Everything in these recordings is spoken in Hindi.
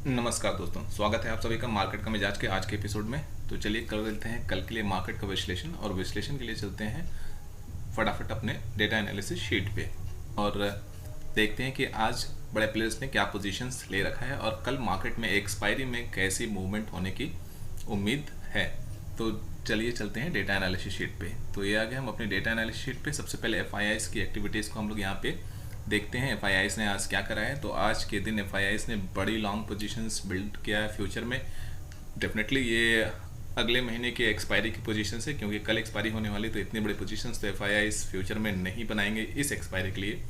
नमस्कार दोस्तों, स्वागत है आप सभी का मार्केट का मिजाज के आज के एपिसोड में। तो चलिए कर लेते हैं कल के लिए मार्केट का विश्लेषण, और विश्लेषण के लिए चलते हैं फटाफट अपने डेटा एनालिसिस शीट पे और देखते हैं कि आज बड़े प्लेयर्स ने क्या पोजीशंस ले रखा है और कल मार्केट में एक्सपायरी में कैसी मूवमेंट होने की उम्मीद है। तो चलिए चलते हैं डेटा एनालिसिस शीट पे। तो ये आ गया हम अपने डेटा एनालिसिस शीट पे। सबसे पहले एफआईआईस की एक्टिविटीज़ को हम लोग यहाँ पे देखते हैं एफआईआईस ने आज क्या करा है। तो आज के दिन एफआईआईस ने बड़ी लॉन्ग पोजीशंस बिल्ड किया है फ्यूचर में। डेफिनेटली ये अगले महीने की एक्सपायरी की पोजीशन है, क्योंकि कल एक्सपायरी होने वाली, तो इतनी बड़ी पोजीशंस तो एफआईआईस फ्यूचर में नहीं बनाएंगे इस एक्सपायरी के लिए।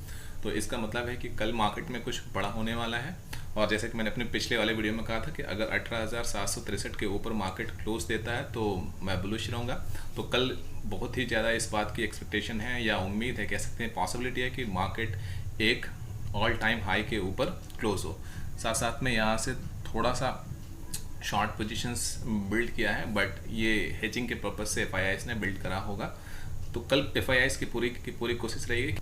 तो इसका मतलब है कि कल मार्केट में कुछ बड़ा होने वाला है। और जैसे कि मैंने अपने पिछले वाले वीडियो में कहा था कि अगर 18,763 के ऊपर मार्केट क्लोज देता है तो मैं बुलिश रहूँगा। तो कल बहुत ही ज़्यादा इस बात की एक्सपेक्टेशन है या उम्मीद है, कह सकते हैं पॉसिबिलिटी है कि मार्केट एक ऑल टाइम हाई के ऊपर क्लोज हो। साथ साथ में यहाँ से थोड़ा सा शॉर्ट पोजीशंस बिल्ड किया है, बट ये हेजिंग के पर्पज से एफआईआईस ने बिल्ड करा होगा। तो कल एफआईआईस की पूरी कोशिश रहेगी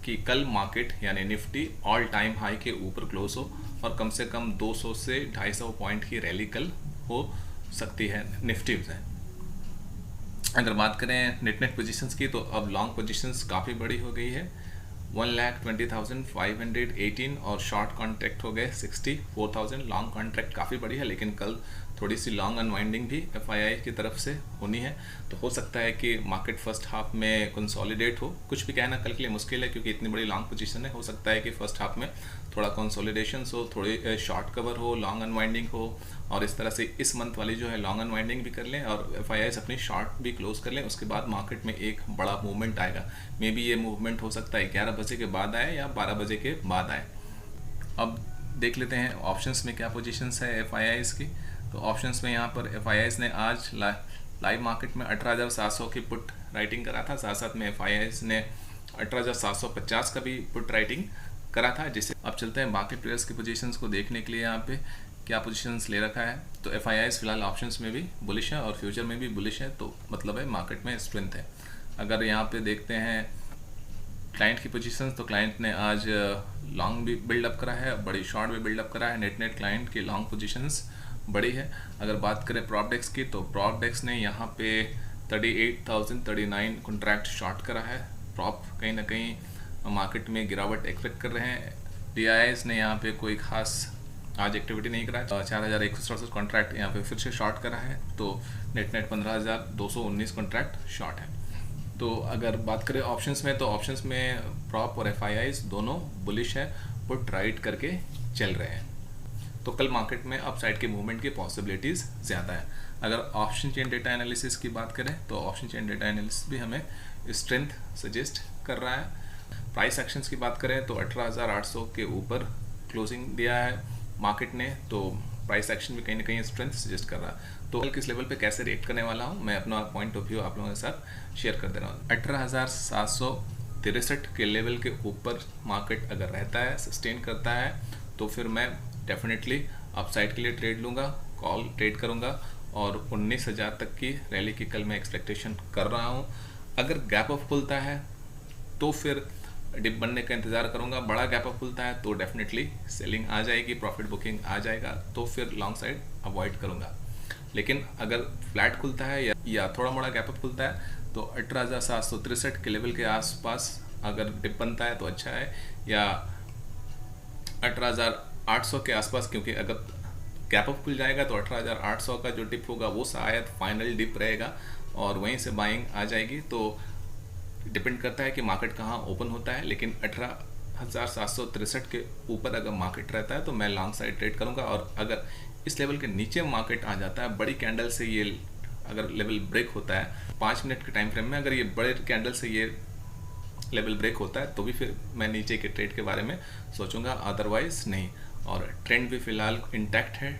कि कल मार्केट यानी निफ्टी ऑल टाइम हाई के ऊपर क्लोज हो और कम से कम 200 से 250 पॉइंट की रैली कल हो सकती है निफ्टी में। अगर बात करें नेट पोजीशंस की, तो अब लॉन्ग पोजीशंस काफ़ी बड़ी हो गई है। 1,20,518 और शॉर्ट कॉन्ट्रैक्ट हो गए 64,000। लॉन्ग कॉन्ट्रैक्ट काफ़ी बड़ी है, लेकिन कल थोड़ी सी लॉन्ग अनवाइंडिंग भी एफआईआई की तरफ से होनी है। तो हो सकता है कि मार्केट फर्स्ट हाफ में कंसोलिडेट हो। कुछ भी कहना कल के लिए मुश्किल है, क्योंकि इतनी बड़ी लॉन्ग पोजीशन है। हो सकता है कि फर्स्ट हाफ में थोड़ा कंसोलिडेशन हो, थोड़ी शॉर्ट कवर हो, लॉन्ग अनवाइंडिंग हो, और इस तरह से इस मंथ वाली जो है लॉन्ग अनवाइंडिंग भी कर लें और एफआईआईस अपनी शॉर्ट भी क्लोज कर लें। उसके बाद मार्केट में एक बड़ा मूवमेंट आएगा। मे बी ये मूवमेंट हो सकता है 11 बजे के बाद आए या 12 बजे के बाद आए। अब देख लेते हैं ऑप्शंस में क्या पोजीशंस है एफआईआईस की। तो ऑप्शंस में यहाँ पर एफआईआईस ने आज लाइव मार्केट में 18,700 की पुट राइटिंग करा था। साथ साथ में एफआईआईस ने 18,750 का भी पुट राइटिंग करा था। जिसे अब चलते हैं बाकी प्लेयर्स की पोजीशंस को देखने के लिए यहाँ पे क्या पोजीशंस ले रखा है। तो एफआईआईस फिलहाल ऑप्शंस में भी बुलिश है और फ्यूचर में भी बुलिश है, तो मतलब है मार्केट में स्ट्रेंथ है। अगर यहाँ पे देखते हैं क्लाइंट की पोजीशंस, तो क्लाइंट ने आज लॉन्ग भी बिल्डअप करा है, बड़ी शॉर्ट भी बिल्डअप करा है। नेट क्लाइंट की लॉन्ग पोजीशंस बड़ी है। अगर बात करें प्रॉपडेक्स की, तो प्रॉपडेक्स ने यहाँ पे 38,039 कॉन्ट्रैक्ट शॉर्ट करा है। प्रॉप कहीं ना कहीं मार्केट में गिरावट एक्सपेक्ट कर रहे हैं। डीआईएस ने यहाँ पे कोई खास आज एक्टिविटी नहीं करा है। 4,167 कॉन्ट्रैक्ट यहाँ पे फिर से शॉर्ट करा है। तो नेट 15,219 कॉन्ट्रैक्ट शॉर्ट है। तो अगर बात करें ऑप्शंस में, तो ऑप्शंस में प्रॉप और एफआईआईस दोनों बुलिश है, पुट राइट करके चल रहे हैं। तो कल मार्केट में अपसाइड के मूवमेंट की पॉसिबिलिटीज़ ज़्यादा है। अगर ऑप्शन चेन डेटा एनालिसिस की बात करें, तो ऑप्शन चेन डेटा एनालिसिस भी हमें स्ट्रेंथ सजेस्ट कर रहा है। प्राइस एक्शंस की बात करें, तो 18,800 के ऊपर क्लोजिंग दिया है मार्केट ने, तो प्राइस एक्शन भी कहीं ना कहीं स्ट्रेंथ सजेस्ट कर रहा है। तो कल किस लेवल पे कैसे रेट करने वाला हूँ, मैं अपना पॉइंट ऑफ व्यू आप लोगों के साथ शेयर कर दे रहा हूँ। 18,763 के लेवल के ऊपर मार्केट अगर रहता है, सस्टेन करता है, तो फिर मैं डेफिनेटली अपसाइड के लिए ट्रेड लूँगा, कॉल ट्रेड करूँगा और 19,000 तक की रैली की कल मैं एक्सपेक्टेशन कर रहा हूँ। अगर गैप अप खुलता है तो फिर डिप बनने का इंतज़ार करूँगा। बड़ा गैप अप खुलता है तो डेफिनेटली सेलिंग आ जाएगी, प्रॉफिट बुकिंग आ जाएगा, तो फिर लॉन्ग साइड अवॉइड करूँगा। लेकिन अगर फ्लैट खुलता है या थोड़ा मोड़ा गैप अप खुलता है, तो 18,763 के लेवल के आसपास अगर डिप बनता है तो अच्छा है, या 18,800 के आसपास, क्योंकि अगर गैप अप खुल जाएगा तो 18,800 का जो डिप होगा वो शायद फाइनल डिप रहेगा और वहीं से बाइंग आ जाएगी। तो डिपेंड करता है कि मार्केट कहाँ ओपन होता है। लेकिन 18,763 के ऊपर अगर मार्केट रहता है तो मैं लॉन्ग साइड ट्रेड करूँगा। और अगर इस लेवल के नीचे मार्केट आ जाता है, बड़ी कैंडल से ये अगर लेवल ब्रेक होता है 5 मिनट के टाइम फ्रेम में, अगर ये बड़े कैंडल से ये लेवल ब्रेक होता है, तो भी फिर मैं नीचे के ट्रेड के बारे में सोचूंगा, अदरवाइज नहीं। और ट्रेंड भी फिलहाल इंटैक्ट है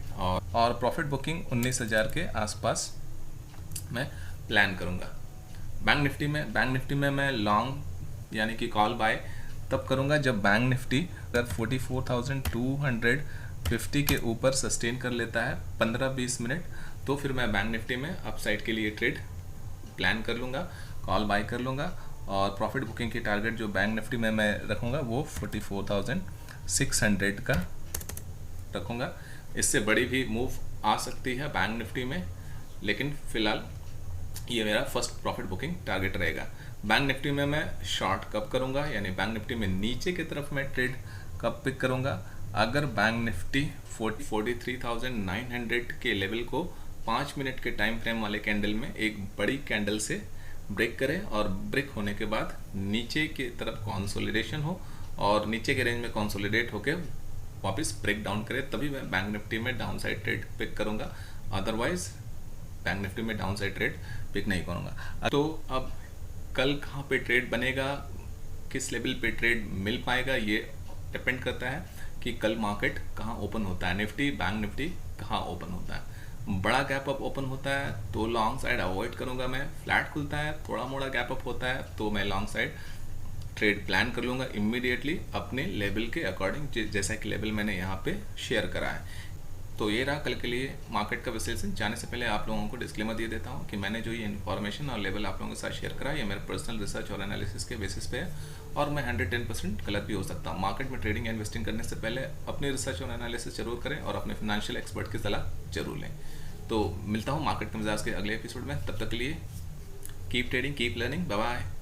और प्रॉफिट बुकिंग 19,000 के आसपास मैं प्लान करूँगा। बैंक निफ्टी में मैं लॉन्ग यानी कि कॉल बाय तब करूँगा जब बैंक निफ्टी अगर 44,250 के ऊपर सस्टेन कर लेता है 15-20 मिनट, तो फिर मैं बैंक निफ्टी में अपसाइड के लिए ट्रेड प्लान कर लूँगा, कॉल बाय कर लूँगा। और प्रॉफिट बुकिंग की टारगेट जो बैंक निफ्टी में मैं रखूँगा वो 44,600 का रखूँगा। इससे बड़ी भी मूव आ सकती है बैंक निफ्टी में, लेकिन फिलहाल ये मेरा फर्स्ट प्रॉफिट बुकिंग टारगेट रहेगा। बैंक निफ्टी में मैं शॉर्ट कब करूँगा, यानी बैंक निफ्टी में नीचे की तरफ मैं ट्रेड कब पिक करूँगा, अगर बैंक निफ्टी 43,900 के लेवल को 5 मिनट के टाइम फ्रेम वाले कैंडल में एक बड़ी कैंडल से ब्रेक करे और ब्रेक होने के बाद नीचे की तरफ कंसोलिडेशन हो और नीचे के रेंज में कंसोलिडेट होकर वापस ब्रेक डाउन करे, तभी मैं बैंक निफ्टी में डाउन साइड ट्रेड पिक करूँगा। अदरवाइज बैंक निफ्टी में डाउन साइड ट्रेड पिक नहीं करूँगा। तो अब कल कहाँ पे ट्रेड बनेगा, किस लेवल पे ट्रेड मिल पाएगा, ये डिपेंड करता है कि कल मार्केट कहाँ ओपन होता है, निफ्टी बैंक निफ्टी कहाँ ओपन होता है। बड़ा गैप अप ओपन होता है तो लॉन्ग साइड अवॉइड करूँगा मैं, फ्लैट खुलता है थोड़ा मोड़ा गैप अप होता है तो मैं लॉन्ग साइड ट्रेड प्लान कर लूँगा इमीडिएटली अपने लेवल के अकॉर्डिंग, जैसा कि लेवल मैंने यहाँ पे शेयर करा है। तो ये रहा कल के लिए मार्केट का विश्लेषण। जाने से पहले आप लोगों को डिस्क्लेमर दे देता हूँ कि मैंने जो ये इन्फॉर्मेशन और लेवल आप लोगों के साथ शेयर करा है ये मेरे पर्सनल रिसर्च और एनालिसिस के बेसिस पे है और मैं 110% गलत भी हो सकता हूँ। मार्केट में ट्रेडिंग या इन्वेस्टिंग करने से पहले अपनी रिसर्च और एनालिसिस जरूर करें और अपने फाइनेंशियल एक्सपर्ट की सलाह जरूर लें। तो मिलता हूँ मार्केट के मिजाज के अगले एपिसोड में, तब तक के लिए keep trading, keep learning, bye bye.